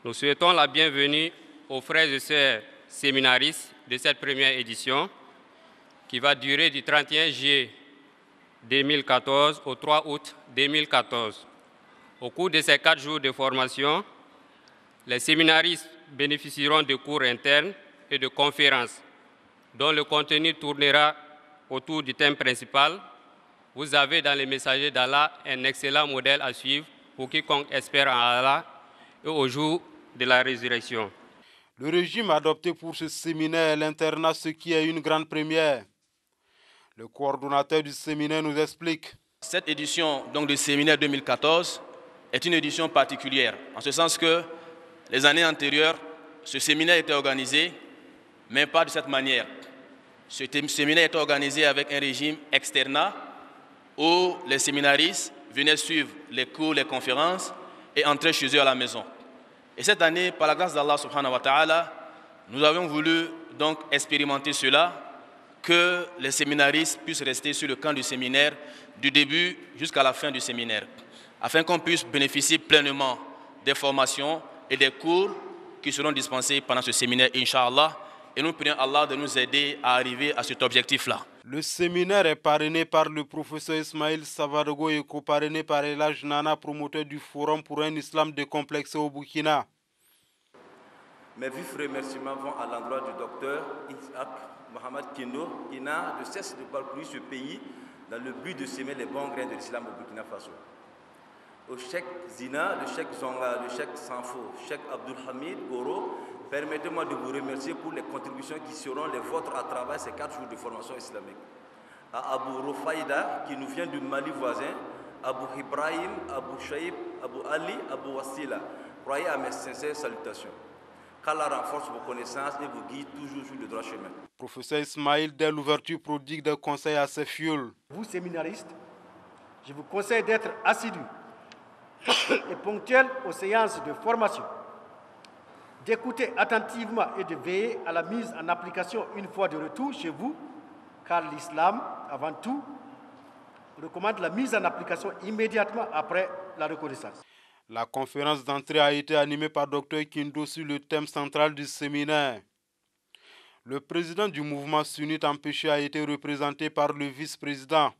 Nous souhaitons la bienvenue aux frères et sœurs séminaristes de cette première édition qui va durer du 31 juillet 2014 au 3 août 2014. Au cours de ces 4 jours de formation, les séminaristes bénéficieront de cours internes et de conférences dont le contenu tournera autour du thème principal. Vous avez dans les messagers d'Allah un excellent modèle à suivre pour quiconque espère en Allah et au jour de la résurrection. Le régime adopté pour ce séminaire l'internat, ce qui est une grande première. Le coordonnateur du séminaire nous explique. Cette édition donc, du séminaire 2014 est une édition particulière, en ce sens que les années antérieures, ce séminaire était organisé, mais pas de cette manière. Ce séminaire était organisé avec un régime externat où les séminaristes venaient suivre les cours, les conférences et entraient chez eux à la maison. Et cette année, par la grâce d'Allah subhanahu wa ta'ala, nous avions voulu donc expérimenter cela, que les séminaristes puissent rester sur le camp du séminaire du début jusqu'à la fin du séminaire, afin qu'on puisse bénéficier pleinement des formations et des cours qui seront dispensés pendant ce séminaire, Inch'Allah. Et nous prions Allah de nous aider à arriver à cet objectif-là. Le séminaire est parrainé par le professeur Ismail Savadogo et co-parrainé par Elhaj Nana, promoteur du Forum pour un islam décomplexé au Burkina. Mes vifs remerciements vont à l'endroit du docteur Isaac Mohamed Kendo, qui n'a de cesse de parcourir ce pays dans le but de semer les bons grains de l'islam au Burkina Faso. Au Cheikh Zina, le Cheikh Zonga, le Cheikh Sanfo, Cheikh Abdul Hamid Goro, permettez-moi de vous remercier pour les contributions qui seront les vôtres à travers ces 4 jours de formation islamique. À Abou Rofaïda, qui nous vient du Mali voisin, Abou Ibrahim, Abou Shaib, Abou Ali, Abou Wassila, croyez à mes sincères salutations. Qu'Allah renforce vos connaissances et vous guide toujours sur le droit chemin. Professeur Ismail, dès l'ouverture, prodigue des conseils à ses fioles. Vous, séminaristes, je vous conseille d'être assidus et ponctuels aux séances de formation, d'écouter attentivement et de veiller à la mise en application une fois de retour chez vous, car l'islam, avant tout, recommande la mise en application immédiatement après la reconnaissance. La conférence d'entrée a été animée par Dr Kindo sur le thème central du séminaire. Le président du mouvement sunnite empêché a été représenté par le vice-président.